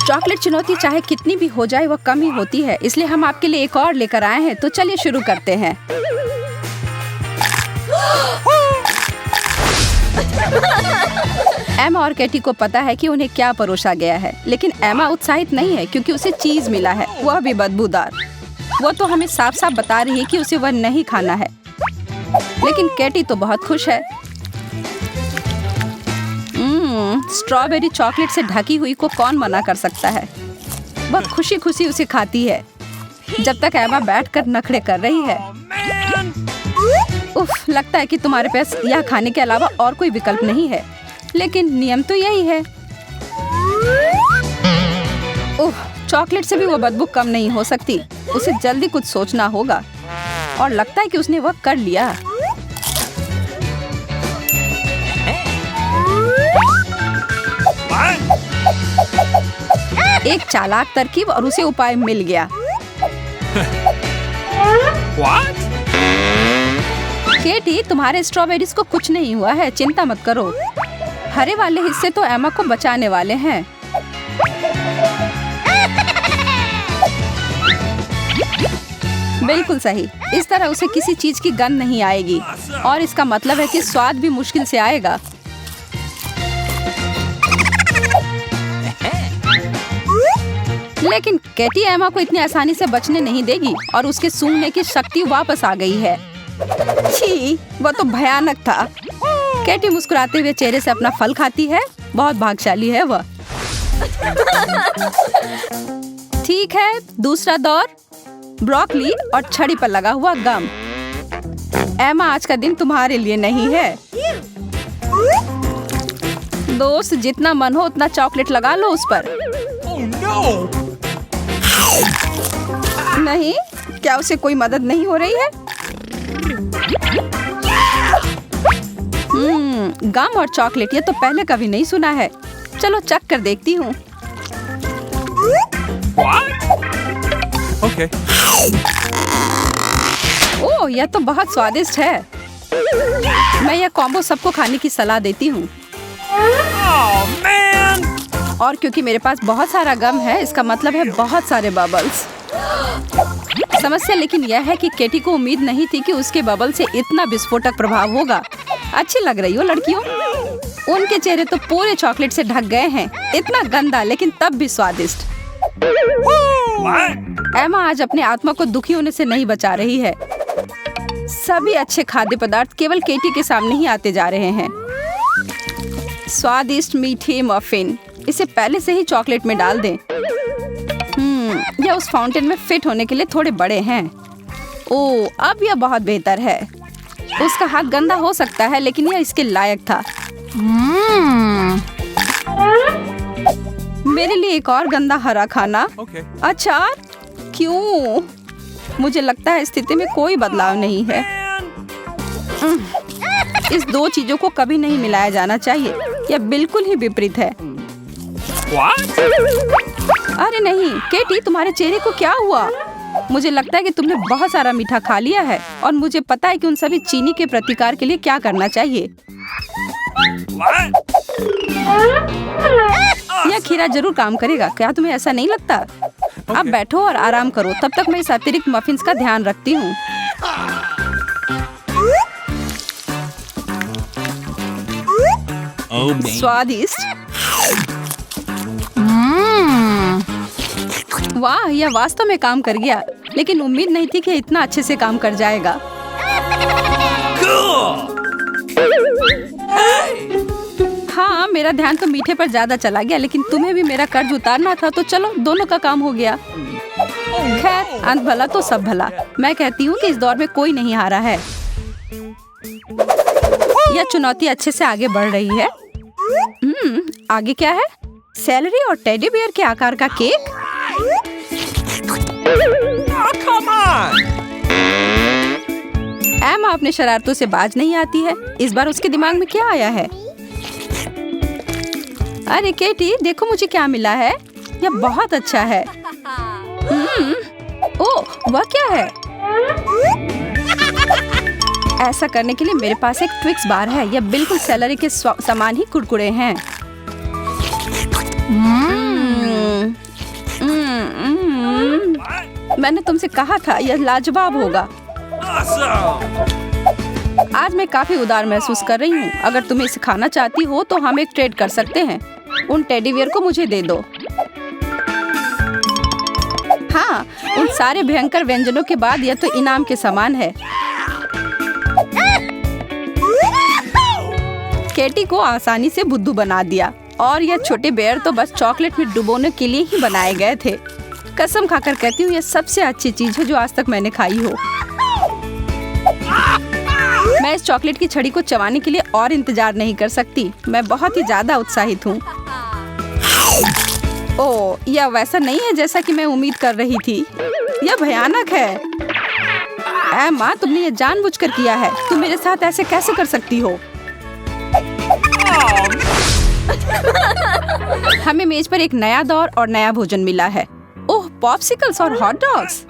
Chocolate चुनौती चाहे कितनी भी हो जाए वो कम ही होती है, इसलिए हम आपके लिए एक और लेकर आए हैं। तो चलिए शुरू करते हैं। एमा और कैटी को पता है कि उन्हें क्या परोसा गया है, लेकिन एमा उत्साहित नहीं है क्योंकि उसे चीज मिला है, वह भी बदबूदार। वो तो हमें साफ साफ बता रही है कि उसे वह नहीं खाना है, लेकिन कैटी तो बहुत खुश है। स्ट्रॉबेरी चॉकलेट से ढकी हुई को कौन मना कर सकता है। वह खुशी खुशी उसे खाती है जब तक एमा बैठकर नखरे कर रही है। उफ, लगता है कि तुम्हारे पास यह खाने के अलावा और कोई विकल्प नहीं है, लेकिन नियम तो यही है। उफ, चॉकलेट से भी वो बदबू कम नहीं हो सकती। उसे जल्दी कुछ सोचना होगा और लगता है कि उसने वह कर लिया। एक चालाक तरकीब और उसे उपाय मिल गया। केटी, तुम्हारे स्ट्रॉबेरीज को कुछ नहीं हुआ है, चिंता मत करो। हरे वाले हिस्से तो एमा को बचाने वाले हैं। बिल्कुल सही। इस तरह उसे किसी चीज की गंध नहीं आएगी और इसका मतलब है कि स्वाद भी मुश्किल से आएगा। लेकिन कैटी एमा को इतनी आसानी से बचने नहीं देगी और उसके सूंघने की शक्ति वापस आ गई है। छी, वह तो भयानक था। कैटी मुस्कुराते हुए चेहरे से अपना फल खाती है। बहुत भाग्यशाली है वह। ठीक है, दूसरा दौर, ब्रोकली और छड़ी पर लगा हुआ गम। एमा, आज का दिन तुम्हारे लिए नहीं है। दोस्त, जितना मन हो उतना चॉकलेट लगा लो उस पर। नहीं, क्या उसे कोई मदद नहीं हो रही है? गम और चॉकलेट, ये तो पहले कभी नहीं सुना है। चलो चख कर देखती हूँ। Okay. ओह, यह तो बहुत स्वादिष्ट है। मैं यह कॉम्बो सबको खाने की सलाह देती हूँ। और क्योंकि मेरे पास बहुत सारा गम है, इसका मतलब है बहुत सारे बबल्स। समस्या लेकिन यह है कि केटी को उम्मीद नहीं थी कि उसके बबल से इतना विस्फोटक प्रभाव होगा। अच्छी लग रही हो लड़कियों। उनके चेहरे तो पूरे चॉकलेट से ढक गए हैं। इतना गंदा लेकिन तब भी स्वादिष्ट। एमा आज अपने आत्मा को दुखी होने से नहीं बचा रही है। सभी अच्छे खाद्य पदार्थ केवल केटी के सामने ही आते जा रहे हैं। स्वादिष्ट मीठे मफिन, इसे पहले से ही चॉकलेट में डाल दें। यह उस फाउंटेन में फिट होने के लिए थोड़े बड़े हैं। ओह, अब यह बहुत बेहतर है। उसका हाथ गंदा हो सकता है, लेकिन यह इसके लायक था। मेरे लिए एक और गंदा हरा खाना। अचार? क्यों? मुझे लगता है स्थिति में कोई बदलाव नहीं है। इस दो चीजों को कभी नहीं मिलाया जाना चाहिए। यह बिल्कुल ही विपरीत है। अरे नहीं, केटी, तुम्हारे चेहरे को क्या हुआ? मुझे लगता है कि तुमने बहुत सारा मीठा खा लिया है और मुझे पता है कि उन सभी चीनी के प्रतिकार के लिए क्या करना चाहिए। यह खीरा जरूर काम करेगा, क्या तुम्हें ऐसा नहीं लगता? अब बैठो और आराम करो, तब तक मैं इस अतिरिक्त मफिन्स का ध्यान रखती हूँ। स्वादिष्ट। वाह, यह वास्तव में काम कर गया, लेकिन उम्मीद नहीं थी कि इतना अच्छे से काम कर जाएगा। हाँ, मेरा ध्यान तो मीठे पर ज्यादा चला गया, लेकिन तुम्हें भी मेरा कर्ज उतारना था, तो चलो दोनों का काम हो गया। खैर, अंत भला तो सब भला। मैं कहती हूँ कि इस दौर में कोई नहीं हारा है। यह चुनौती अच्छे से आगे बढ़ रही है। आगे क्या है? सेलरी और टेडी बियर के आकार का केक। एमा अपने शरारतों से बाज नहीं आती है। इस बार उसके दिमाग में क्या आया है? अरे केटी, देखो मुझे क्या मिला है। यह बहुत अच्छा है। ओह, वह क्या है? ऐसा करने के लिए मेरे पास एक ट्विक्स बार है। यह बिल्कुल सेलरी के समान ही कुरकुरे हैं। मैंने तुमसे कहा था यह लाजवाब होगा। आज मैं काफी उदार महसूस कर रही हूँ। अगर तुम इसे खाना चाहती हो तो हम एक ट्रेड कर सकते हैं। उन टेडी बियर को मुझे दे दो। हाँ, उन सारे भयंकर व्यंजनों के बाद यह तो इनाम के समान है। केटी को आसानी से बुद्धू बना दिया और यह छोटे बेयर तो बस चॉकलेट में डुबोने के लिए ही बनाए गए थे। कसम खाकर कहती हूँ यह सबसे अच्छी चीज है जो आज तक मैंने खाई हो। मैं इस चॉकलेट की छड़ी को चबाने के लिए और इंतजार नहीं कर सकती। मैं बहुत ही ज्यादा उत्साहित हूँ। ओह, यह वैसा नहीं है जैसा कि मैं उम्मीद कर रही थी। यह भयानक है। एम्मा, तुमने यह जानबूझकर किया है। तुम मेरे साथ ऐसे कैसे कर सकती हो? हमें मेज पर एक नया दौर और नया भोजन मिला है। ओह, पॉप्सिकल्स और हॉट डॉग्स।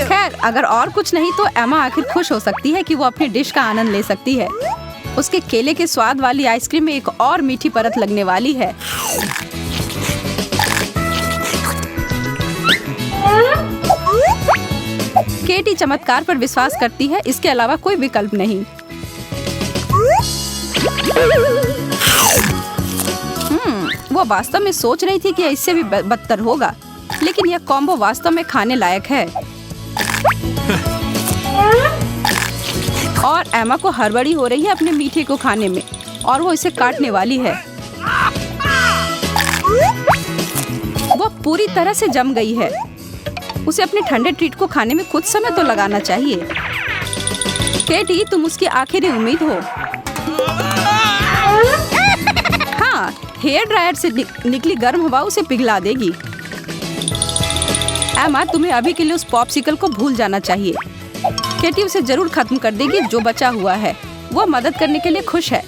खैर, अगर और कुछ नहीं तो एम्मा आखिर खुश हो सकती है कि वो अपनी डिश का आनंद ले सकती है। उसके केले के स्वाद वाली आइसक्रीम में एक और मीठी परत लगने वाली है। केटी चमत्कार पर विश्वास करती है, इसके अलावा कोई विकल्प नहीं। वो वास्तव में सोच रही थी कि इससे भी बदतर होगा, लेकिन यह कॉम्बो वास्तव में खाने लायक है। और एम्मा को हड़बड़ी हो रही है अपने मीठे को खाने में और वो इसे काटने वाली है। वो पूरी तरह से जम गई है। उसे अपने ठंडे ट्रीट को खाने में कुछ समय तो लगाना चाहिए। केटी, तुम उसकी आखिरी उम्मीद हो। हाँ, हेयर ड्रायर से निकली गर्म हवा उसे पिघला देगी। एम्मा, तुम्हें अभी के लिए उस पॉप्सिकल को भूल जाना चाहिए। केटी उसे जरूर खत्म कर देगी जो बचा हुआ है। वो मदद करने के लिए खुश है।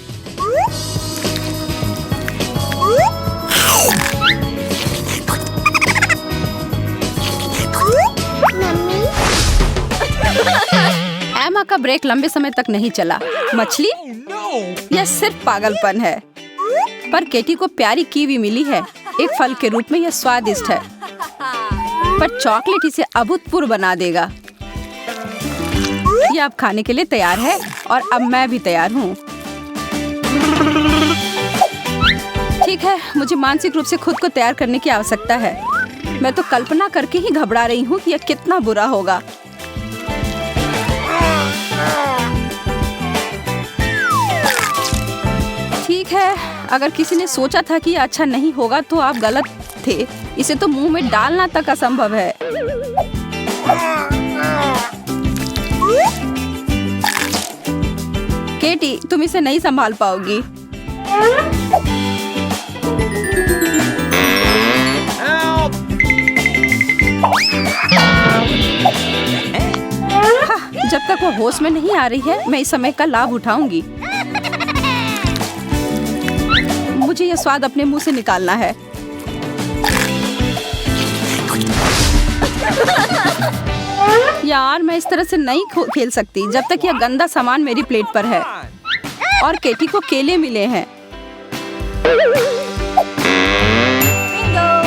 एम्मा का ब्रेक लंबे समय तक नहीं चला। मछली? यह सिर्फ पागलपन है। पर केटी को प्यारी कीवी मिली है। एक फल के रूप में यह स्वादिष्ट है, पर चॉकलेट इसे अभूतपूर्व बना देगा। यह अब खाने के लिए तैयार है और अब मैं भी तैयार हूँ। ठीक है, मुझे मानसिक रूप से खुद को तैयार करने की आवश्यकता है। मैं तो कल्पना करके ही घबरा रही हूँ कि यह कितना बुरा होगा। ठीक है, अगर किसी ने सोचा था कि यह अच्छा नहीं होगा तो आप गलत थे। इसे तो मुंह में डालना तक असंभव है। केटी, तुम इसे नहीं संभाल पाओगी। जब तक वो होश में नहीं आ रही है, मैं इस समय का लाभ उठाऊंगी। मुझे यह स्वाद अपने मुंह से निकालना है। यार, मैं इस तरह से नहीं खेल सकती जब तक यह गंदा सामान मेरी प्लेट पर है। और केटी को केले मिले हैं।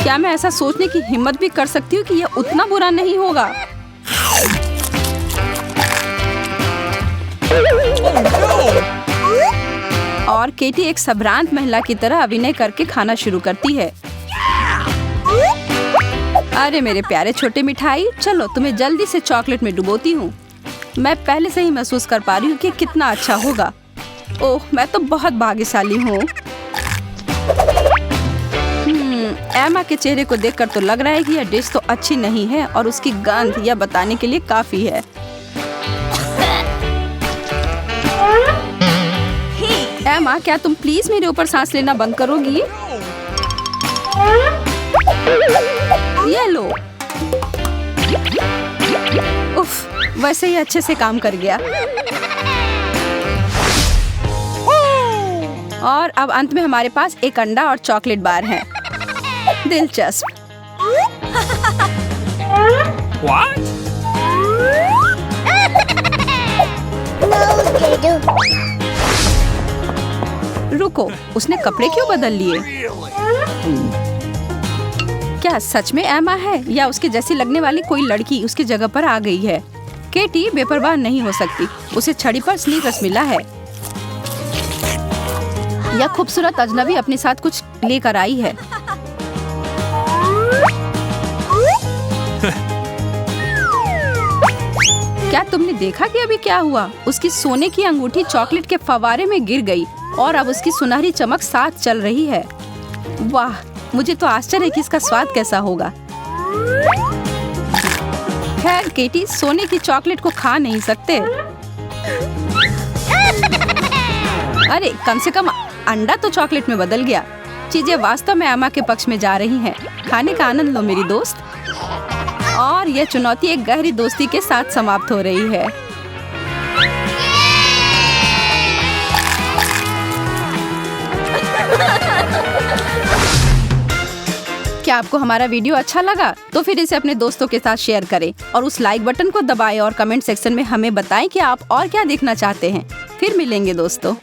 क्या मैं ऐसा सोचने की हिम्मत भी कर सकती हूँ कि यह उतना बुरा नहीं होगा? और केटी एक संभ्रांत महिला की तरह अभिनय करके खाना शुरू करती है। अरे मेरे प्यारे छोटे मिठाई, चलो तुम्हें जल्दी से चॉकलेट में डुबोती हूँ। मैं पहले से ही महसूस कर पा रही हूँ कि कितना अच्छा होगा। ओह, मैं तो बहुत भाग्यशाली हूँ। एम्मा के चेहरे को देखकर तो लग रहा है कि यह डिश तो अच्छी नहीं है और उसकी गंध यह बताने के लिए काफी है। एम्मा, क्या तुम प्लीज मेरे ऊपर सांस लेना बंद करोगी? ये लो। उफ, वैसे ही अच्छे से काम कर गया। और अब अंत में हमारे पास एक अंडा और चॉकलेट बार है। दिलचस्प। What? रुको, उसने कपड़े क्यों बदल लिए? Really? क्या सच में एमा है या उसके जैसी लगने वाली कोई लड़की उसकी जगह पर आ गई है? केटी बेपरवाह नहीं हो सकती। उसे छड़ी पर स्नीकर्स मिला है। यह खूबसूरत अजनबी अपने साथ कुछ लेकर आई है। क्या तुमने देखा कि अभी क्या हुआ? उसकी सोने की अंगूठी चॉकलेट के फव्वारे में गिर गई और अब उसकी सुनहरी चमक साथ चल रही है। वाह, मुझे तो आश्चर्य है कि इसका स्वाद कैसा होगा। खैर, केटी सोने की चॉकलेट को खा नहीं सकते। अरे कम से कम अंडा तो चॉकलेट में बदल गया। चीजें वास्तव में एमा के पक्ष में जा रही हैं। खाने का आनंद लो मेरी दोस्त। और यह चुनौती एक गहरी दोस्ती के साथ समाप्त हो रही है। क्या आपको हमारा वीडियो अच्छा लगा? तो फिर इसे अपने दोस्तों के साथ शेयर करें और उस लाइक बटन को दबाएं और कमेंट सेक्शन में हमें बताएं कि आप और क्या देखना चाहते हैं। फिर मिलेंगे दोस्तों।